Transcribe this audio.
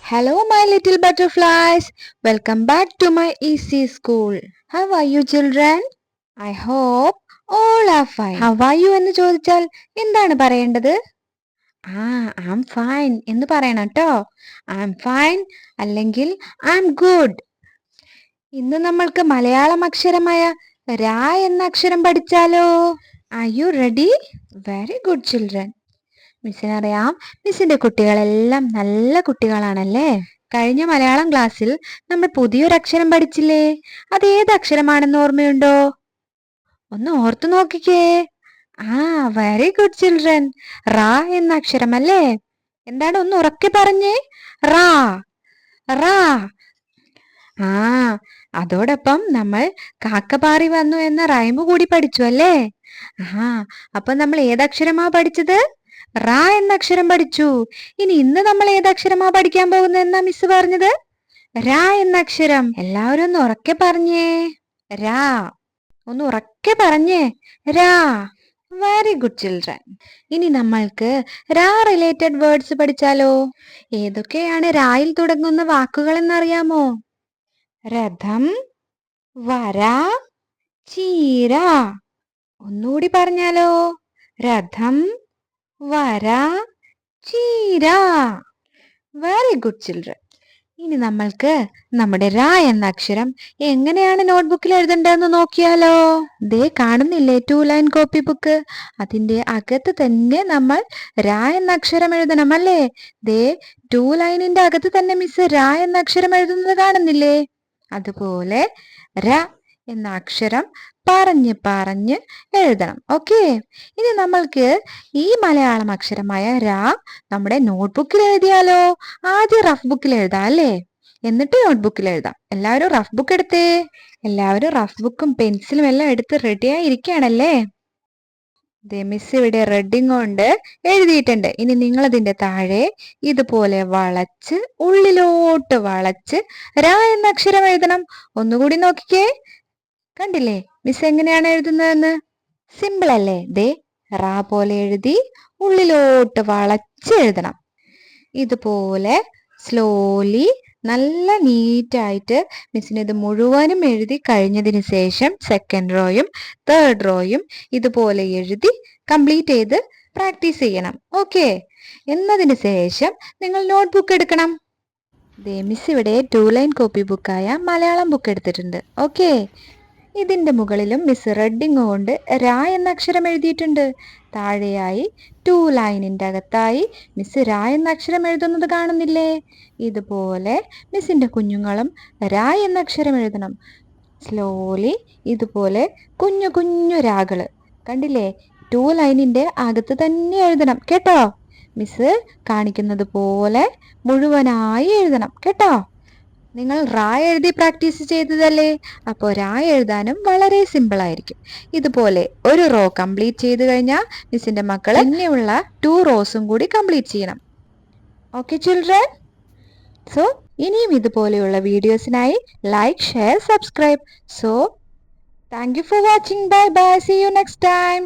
Hello, my little butterflies. Welcome back to my easy school. How are you, children? I hope all are fine. How are you എന്ന് ചോദിച്ചാൽ എന്താണ് പറയേണ്ടത്? I'm fine എന്ന് പറയണം കേട്ടോ. I'm fine അല്ലെങ്കിൽ I'm good. ഇന്ന് നമ്മൾക്ക് മലയാളം അക്ഷരമായ രാ എന്ന അക്ഷരം പഠിച്ചാലോ? Are you ready? Very good, children. മിസ്സിനറിയാം, മിസ്സിന്റെ കുട്ടികളെല്ലാം നല്ല കുട്ടികളാണല്ലേ. കഴിഞ്ഞ മലയാളം ക്ലാസ്സിൽ നമ്മൾ പുതിയൊരു അക്ഷരം പഠിച്ചില്ലേ? അത് ഏത് അക്ഷരമാണെന്ന് ഓർമ്മയുണ്ടോ? ഒന്ന് ഓർത്തു നോക്കിക്കേ. Very good children. റാ എന്ന അക്ഷരം അല്ലേ? എന്താണ്, ഒന്ന് ഉറക്കെ പറഞ്ഞേ. റാ റാ. അതോടൊപ്പം നമ്മൾ കാക്കപാറി വന്നു എന്ന റൈമ് കൂടി പഠിച്ചു അല്ലേ? അപ്പൊ നമ്മൾ ഏതക്ഷരമാ പഠിച്ചത്? റാ എന്ന അക്ഷരം പഠിച്ചു. ഇന്ന് നമ്മൾ ഏതക്ഷരമാ പഠിക്കാൻ പോകുന്നതെന്നാ മിസ് പറഞ്ഞത്? രാ എന്ന അക്ഷരം. എല്ലാവരും ഒന്ന് ഉറക്കെ പറഞ്ഞേ. രാ. ഒന്ന് ഉറക്കെ പറഞ്ഞേ. രാ. Very good children. ഇനി നമ്മൾക്ക് രാ റിലേറ്റഡ് വേർഡ്സ് പഠിച്ചാലോ? ഏതൊക്കെയാണ് രായിൽ തുടങ്ങുന്ന വാക്കുകൾ എന്നറിയാമോ? രഥം, വര, ചീര. ഒന്നുകൂടി പറഞ്ഞാലോ? രഥം, വര, ചീര. Very good children. ഇനി നമ്മൾക്ക് നമ്മുടെ രാ എന്ന അക്ഷരം എങ്ങനെയാണ് നോട്ട്ബുക്കിൽ എഴുതേണ്ടതെന്ന് നോക്കിയാലോ? ദേ കാണുന്നില്ലേ 2 ലൈൻ കോപ്പി ബുക്ക്? അതിന്റെ അകത്ത് തന്നെ നമ്മൾ രാ എന്ന അക്ഷരം എഴുതണം അല്ലേ? ദേ 2 ലൈനിന്റെ അകത്ത് തന്നെ മിസ് രാ എന്ന അക്ഷരം എഴുതുന്നത് കാണുന്നില്ലേ? അതുപോലെ ര എന്ന അക്ഷരം പറഞ്ഞ് പറഞ്ഞ് എഴുതണം. ഓക്കെ. ഇനി നമ്മൾക്ക് ഈ മലയാളം അക്ഷരമായ രാ നമ്മുടെ നോട്ട്ബുക്കിൽ എഴുതിയാലോ? ആദ്യം റഫ് ബുക്കിൽ എഴുതാം അല്ലേ? എന്നിട്ട് നോട്ട്ബുക്കിൽ എഴുതാം. എല്ലാവരും റഫ് ബുക്ക് എടുത്തേ. എല്ലാവരും റഫ് ബുക്കും പെൻസിലും എല്ലാം എടുത്ത് റെഡിയായി ഇരിക്കുകയാണല്ലേ? മിസ് ഇവിടെ റെഡിങ് കൊണ്ട് എഴുതിയിട്ടുണ്ട്. ഇനി നിങ്ങൾ ഇതിന്റെ താഴെ ഇതുപോലെ വളച്ച് ഉള്ളിലോട്ട് വളച്ച് രാ എന്ന അക്ഷരം എഴുതണം. ഒന്നുകൂടി നോക്കിക്കേ. കണ്ടില്ലേ മിസ് എങ്ങനെയാണ് എഴുതുന്നതെന്ന്? സിമ്പിൾ അല്ലേ? റാ പോലെ എഴുതി ഉള്ളിലോട്ട് വളച്ച് എഴുതണം. ഇതുപോലെ സ്ലോലി നല്ല നീറ്റായിട്ട് മിസ്സിന് ഇത് മുഴുവനും എഴുതി കഴിഞ്ഞതിന് ശേഷം സെക്കൻഡ് റോയും തേർഡ് റോയും ഇതുപോലെ എഴുതി കംപ്ലീറ്റ് ചെയ്ത് പ്രാക്ടീസ് ചെയ്യണം. ഓക്കെ. എന്നതിന് ശേഷം നിങ്ങൾ നോട്ട്ബുക്ക് എടുക്കണം. മിസ് ഇവിടെ 2 ലൈൻ കോപ്പി ബുക്കായ മലയാളം ബുക്ക് എടുത്തിട്ടുണ്ട്. ഓക്കെ. ഇതിന്റെ മുകളിലും മിസ് റെഡിങ് കൊണ്ട് രാ എന്ന അക്ഷരം എഴുതിയിട്ടുണ്ട്. താഴെയായി 2 ലൈനിന്റെ അകത്തായി മിസ് രാ എന്ന അക്ഷരം എഴുതുന്നത് കാണുന്നില്ലേ? ഇതുപോലെ മിസ്സിന്റെ കുഞ്ഞുങ്ങളും രാ എന്ന അക്ഷരം എഴുതണം. സ്ലോലി ഇതുപോലെ കുഞ്ഞു കുഞ്ഞു രാകള് കണ്ടില്ലേ? 2 ലൈനിന്റെ അകത്ത് തന്നെ എഴുതണം കേട്ടോ. മിസ് കാണിക്കുന്നത് പോലെ മുഴുവനായി എഴുതണം കേട്ടോ. നിങ്ങൾ റാ എഴുതി പ്രാക്ടീസ് ചെയ്തതല്ലേ? അപ്പോൾ രാ എഴുതാനും വളരെ സിമ്പിൾ ആയിരിക്കും. ഇതുപോലെ ഒരു റോ കംപ്ലീറ്റ് ചെയ്ത് കഴിഞ്ഞാൽ മിസ്സിന്റെ മക്കൾ ഇനിയുള്ള 2 റോസും കൂടി കംപ്ലീറ്റ് ചെയ്യണം. Okay children. സോ ഇനിയും ഇതുപോലെയുള്ള വീഡിയോസിനായി like, share, subscribe. So thank you for watching. Bye bye. See you next time.